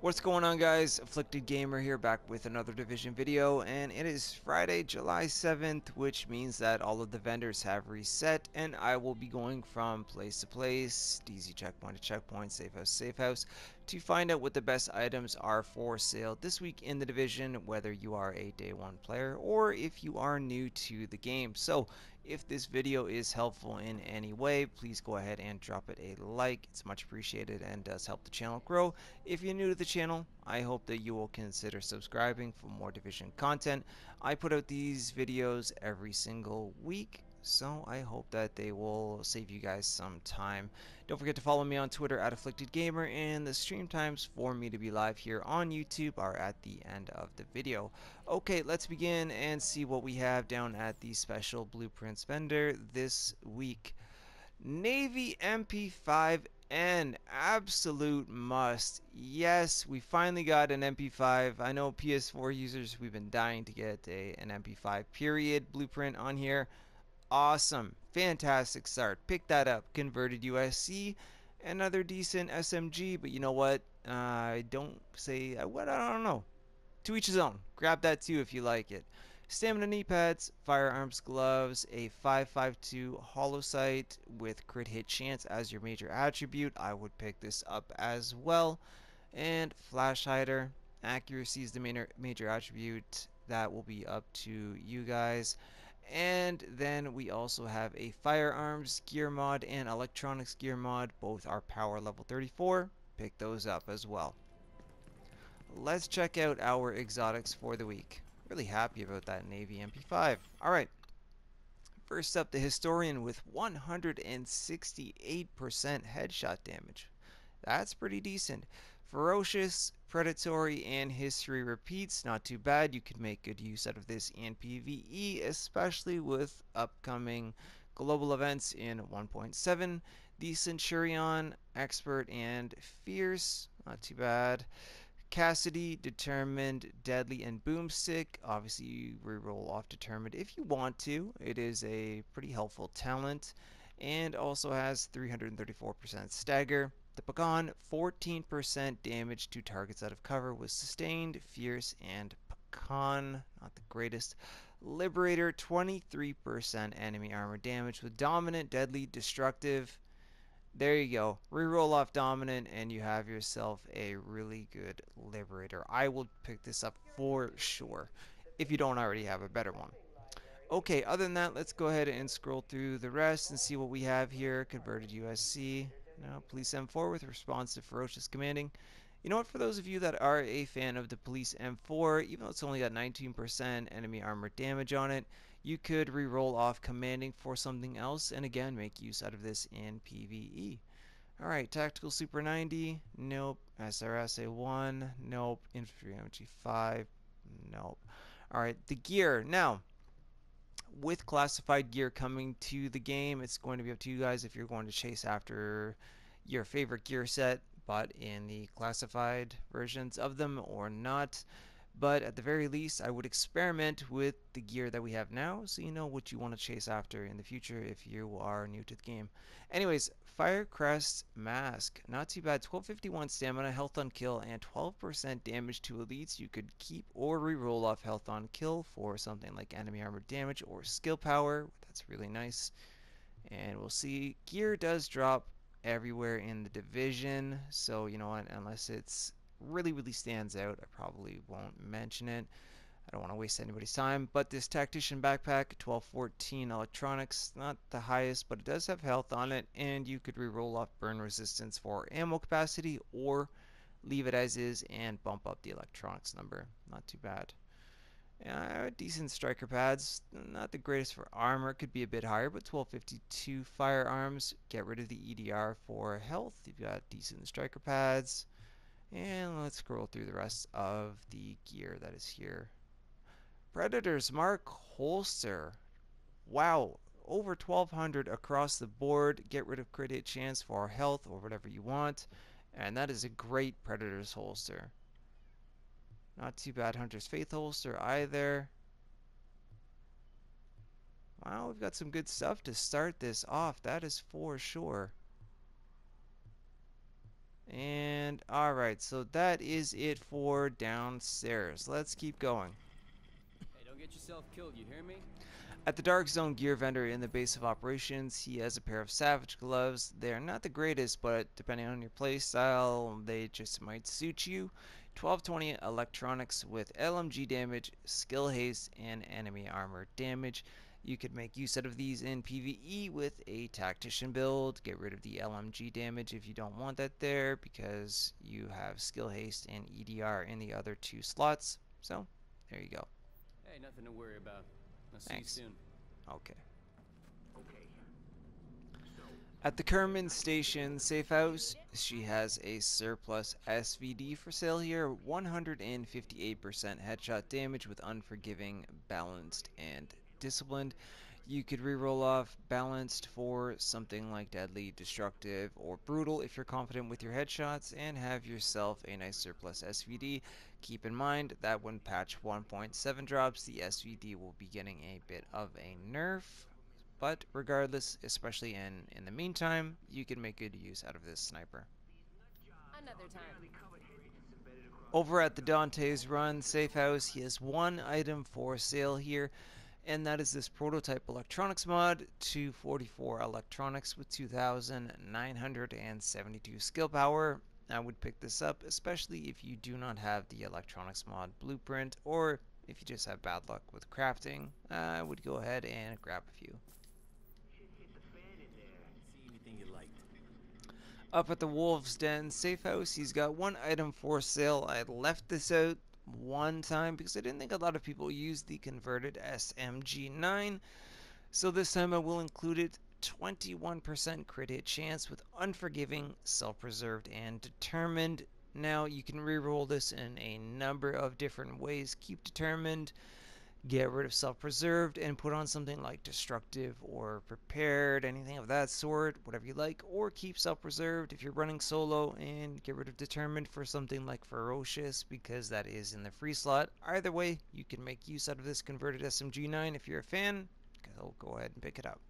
What's going on, guys? Afflicted Gamer here, back with another Division video, and it is Friday, July 7th, which means that all of the vendors have reset, and I will be going from place to place, DZ checkpoint to checkpoint, safe house, to find out what the best items are for sale this week in the Division, whether you are a day one player or if you are new to the game. So, if this video is helpful in any way, please go ahead and drop it a like. It's much appreciated and does help the channel grow. If you're new to the channel, I hope that you will consider subscribing for more Division content. I put out these videos every single week, so I hope that they will save you guys some time. Don't forget to follow me on Twitter at Afflicted Gamer, and the stream times for me to be live here on YouTube are at the end of the video. Okay, let's begin and see what we have down at the special blueprints vendor this week. Navy MP5 N, absolute must. Yes, we finally got an MP5. I know PS4 users, we've been dying to get an MP5 period blueprint on here. Awesome, fantastic start. Pick that up. Converted USC, another decent SMG, but you know what? I don't say what, I don't know. To each his own. Grab that too if you like it. Stamina knee pads, firearms gloves, a 5.52 Holosight with crit hit chance as your major attribute. I would pick this up as well. And flash hider, accuracy is the major attribute. That will be up to you guys. And then we also have a firearms gear mod and electronics gear mod. Both are power level 34. Pick those up as well. Let's check out our exotics for the week. Really happy about that Navy MP5. Alright, first up, the Historian with 168% headshot damage. That's pretty decent. Ferocious, predatory, and history repeats. Not too bad. You could make good use out of this in PvE, especially with upcoming global events in 1.7. The Centurion, expert, and fierce. Not too bad. Cassidy, Determined, Deadly, and Boomstick. Obviously, you reroll off Determined if you want to. It is a pretty helpful talent, and also has 334% stagger. The Pagan, 14% damage to targets out of cover with Sustained, Fierce, and Pagan. Not the greatest. Liberator, 23% enemy armor damage with Dominant, Deadly, Destructive. There you go. Reroll off Dominant and you have yourself a really good Liberator. I will pick this up for sure if you don't already have a better one. Okay, other than that, let's go ahead and scroll through the rest and see what we have here. Converted USC. Now, Police M4 with response to Ferocious Commanding. You know what, for those of you that are a fan of the Police M4, even though it's only got 19% enemy armor damage on it, you could re-roll off Commanding for something else, and again, make use out of this in PvE. Alright, Tactical Super 90, nope. SRS A1, nope. Infantry MG5, nope. Alright, the gear. Now, with classified gear coming to the game, it's going to be up to you guys if you're going to chase after your favorite gear set, but in the classified versions of them or not. But at the very least, I would experiment with the gear that we have now, so you know what you want to chase after in the future if you are new to the game. Anyways, Firecrest Mask. Not too bad. 1251 stamina, health on kill, and 12% damage to elites. You could keep or re-roll off health on kill for something like enemy armor damage or skill power. That's really nice. And we'll see. Gear does drop everywhere in the division, so you know what, unless it's really stands out, I probably won't mention it. I don't want to waste anybody's time. But this Tactician Backpack, 1214 electronics, not the highest, but it does have health on it, and you could re-roll off burn resistance for ammo capacity, or leave it as is and bump up the electronics number. Not too bad. Decent striker pads, not the greatest for armor, could be a bit higher, but 1252 firearms. Get rid of the EDR for health. You've got decent striker pads. And let's scroll through the rest of the gear that is here. Predator's Mark holster. Wow, over 1200 across the board. Get rid of crit hit chance for health or whatever you want. And that is a great Predator's holster. Not too bad Hunter's Faith holster either. Wow, we've got some good stuff to start this off, that is for sure. And alright, so that is it for downstairs. Let's keep going. Hey, don't get yourself killed, you hear me? At the Dark Zone gear vendor in the base of operations, he has a pair of Savage gloves. They're not the greatest, but depending on your playstyle, they just might suit you. 1220 electronics with LMG damage, skill haste, and enemy armor damage. You could make use out of these in PvE with a Tactician build. Get rid of the LMG damage if you don't want that there, because you have skill haste and EDR in the other two slots. So, there you go. Hey, nothing to worry about. I'll see Thanks. you soon. Okay. At the Kerman Station Safe House, she has a surplus SVD for sale here. 158% headshot damage with unforgiving, balanced, and disciplined. You could reroll off balanced for something like deadly, destructive, or brutal if you're confident with your headshots, and have yourself a nice surplus SVD. Keep in mind that when patch 1.7 drops, the SVD will be getting a bit of a nerf. But regardless, especially in the meantime, you can make good use out of this sniper. Another time. Over at the Dante's Run Safe House, he has one item for sale here, and that is this prototype electronics mod, 244 electronics with 2,972 skill power. I would pick this up, especially if you do not have the electronics mod blueprint, or if you just have bad luck with crafting. I would go ahead and grab a few. Up at the Wolf's Den Safe House, he's got one item for sale. I left this out one time because I didn't think a lot of people used the converted SMG9. So this time I will include it. 21% crit hit chance with Unforgiving, Self-Preserved, and Determined. Now you can reroll this in a number of different ways. Keep Determined, get rid of Self-Preserved, and put on something like Destructive or Prepared, anything of that sort, whatever you like, or keep Self-Preserved if you're running solo, and get rid of Determined for something like Ferocious, because that is in the free slot. Either way, you can make use out of this converted SMG9 if you're a fan, so go ahead and pick it up.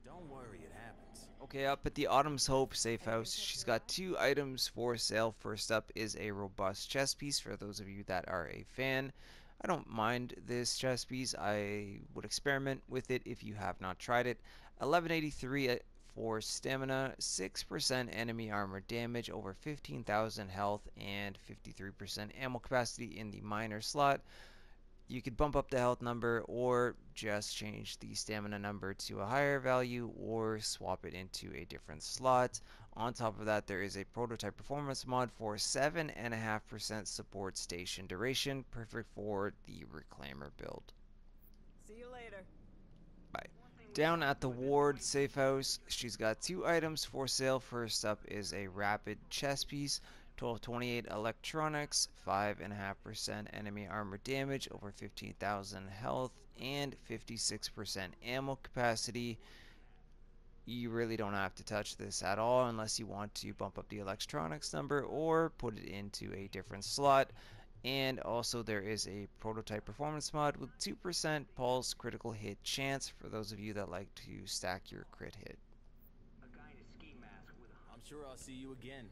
Don't worry, it happens. Okay, up at the Autumn's Hope Safe House, she's got two items for sale. First up is a robust chest piece for those of you that are a fan. I don't mind this chest piece. I would experiment with it if you have not tried it. 1183 for stamina, 6% enemy armor damage, over 15,000 health, and 53% ammo capacity in the minor slot. You could bump up the health number or just change the stamina number to a higher value or swap it into a different slot. On top of that, there is a prototype performance mod for 7.5% support station duration, perfect for the Reclaimer build. See you later. Bye. Down at the Ward Safe House, she's got two items for sale. First up is a rapid chest piece. 1228 electronics, 5.5% enemy armor damage, over 15,000 health, and 56% ammo capacity. You really don't have to touch this at all unless you want to bump up the electronics number or put it into a different slot. And also there is a prototype performance mod with 2% pulse critical hit chance for those of you that like to stack your crit hit. I'm sure I'll see you again.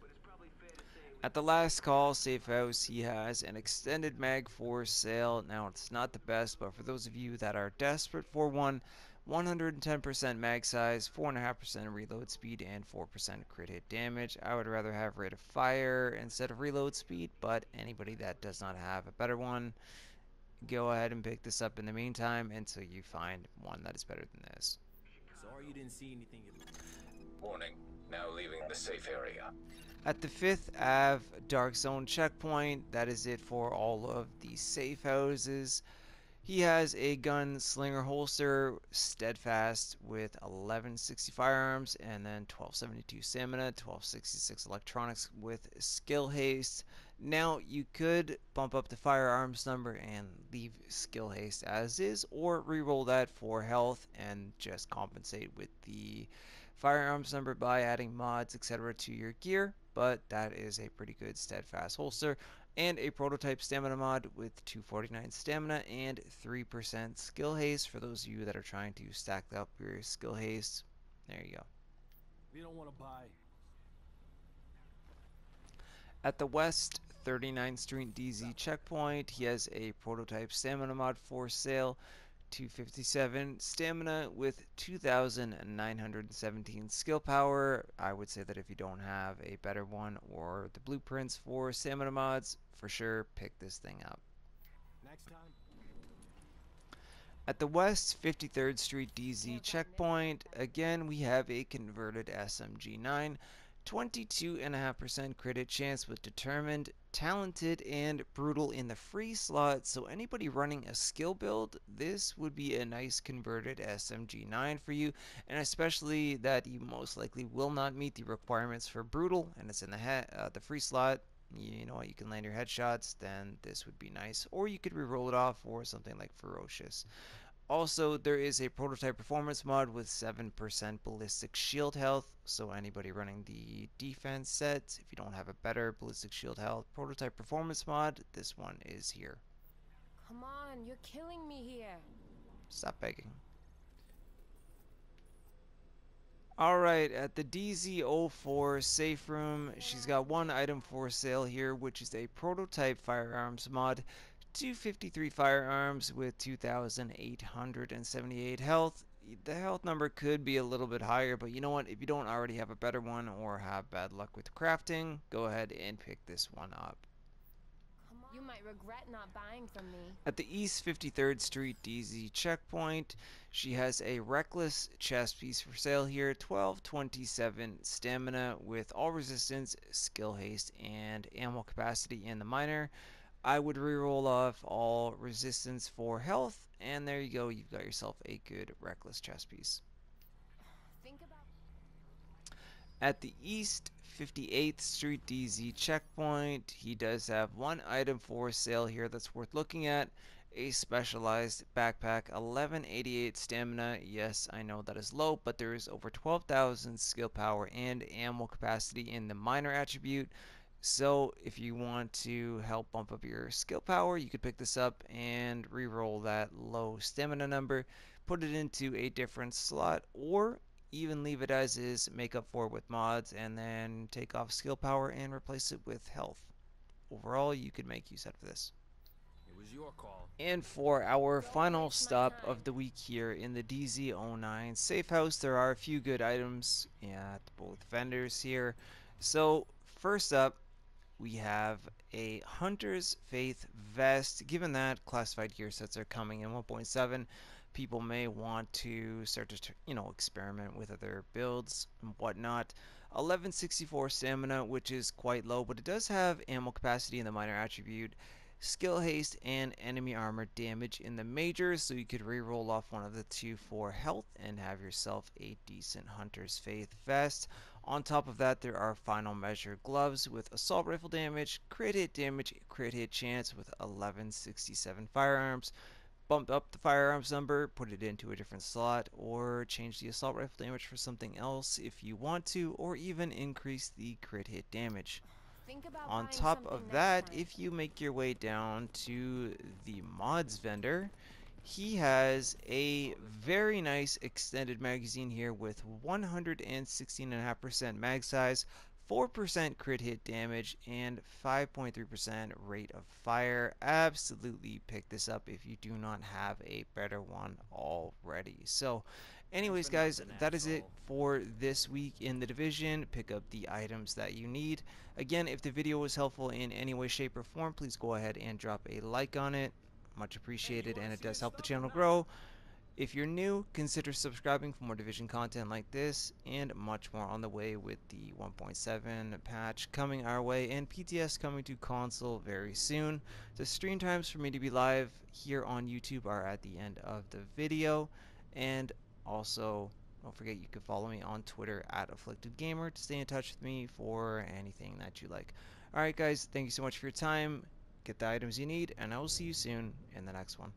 At the Last Call Safe House, he has an extended mag for sale. Now, it's not the best, but for those of you that are desperate for one, 110% mag size, 4.5% reload speed, and 4% crit hit damage. I would rather have rate of fire instead of reload speed, but anybody that does not have a better one, go ahead and pick this up in the meantime until you find one that is better than this. Sorry you didn't see anything. Warning, now leaving the safe area. At the 5th Ave Dark Zone checkpoint, that is it for all of the safe houses. He has a gunslinger holster, steadfast with 1160 firearms, and then 1272 stamina, 1266 electronics with skill haste. Now you could bump up the firearms number and leave skill haste as is, or reroll that for health and just compensate with the firearms number by adding mods, etc. to your gear. But that is a pretty good steadfast holster. And a prototype stamina mod with 249 stamina and 3% skill haste for those of you that are trying to stack up your skill haste. There you go. We don't want to buy. At the West 39th Street DZ checkpoint, he has a prototype stamina mod for sale. 257 stamina with 2,917 skill power. I would say that if you don't have a better one or the blueprints for stamina mods, for sure pick this thing up. Next time. At the West 53rd Street DZ checkpoint, again we have a converted SMG9, 22.5% crit hit chance with determined, talented, and brutal in the free slot. So anybody running a skill build, this would be a nice converted SMG9 for you, and especially that you most likely will not meet the requirements for brutal, and it's in the free slot. You know what, you can land your headshots, then this would be nice. Or you could reroll it off for something like ferocious. Also, there is a prototype performance mod with 7% ballistic shield health, so anybody running the defense set, if you don't have a better ballistic shield health prototype performance mod, this one is here. Come on, you're killing me here. Stop begging. Alright, at the DZ04 safe room, she's got one item for sale here, which is a prototype firearms mod. 253 firearms with 2,878 health. The health number could be a little bit higher, but you know what? If you don't already have a better one or have bad luck with crafting, go ahead and pick this one up. You might regret not buying from me. At the East 53rd Street DZ checkpoint, she has a reckless chest piece for sale here. 1227 stamina with all resistance, skill haste, and ammo capacity in the minor. I would reroll off all resistance for health, and there you go, you've got yourself a good reckless chest piece. Think about At the East 58th Street DZ checkpoint, he does have one item for sale here that's worth looking at. A specialized backpack, 1188 stamina. Yes, I know that is low, but there is over 12,000 skill power and ammo capacity in the minor attribute. So if you want to help bump up your skill power, you could pick this up and re-roll that low stamina number, put it into a different slot, or even leave it as is, make up for it with mods, and then take off skill power and replace it with health. Overall, you could make use out of this. It was your call. And for our final stop of the week here in the DZ09 safe house, there are a few good items at both vendors here. So first up, we have a Hunter's Faith vest. Given that classified gear sets are coming in 1.7, people may want to start to, experiment with other builds and whatnot. 1164 stamina, which is quite low, but it does have ammo capacity in the minor attribute, skill haste, and enemy armor damage in the major, so you could re-roll off one of the two for health and have yourself a decent Hunter's Faith vest. On top of that, there are final measure gloves with assault rifle damage, crit hit damage, crit hit chance with 1167 firearms. Bump up the firearms number, put it into a different slot, or change the assault rifle damage for something else if you want to, or even increase the crit hit damage. On top of that, if you make your way down to the mods vendor, he has a very nice extended magazine here with 116.5% mag size, 4% crit hit damage, and 5.3% rate of fire. Absolutely pick this up if you do not have a better one already. So anyways guys, that is it for this week in the division. Pick up the items that you need. Again, if the video was helpful in any way, shape, or form, please go ahead and drop a like on it. Much appreciated, and it does help the channel grow. If you're new, consider subscribing for more Division content like this and much more on the way, with the 1.7 patch coming our way and PTS coming to console very soon. The stream times for me to be live here on YouTube are at the end of the video, and also don't forget you can follow me on Twitter at AfflictedGamer to stay in touch with me for anything that you like. Alright guys, thank you so much for your time. Get the items you need, and I will see you soon in the next one.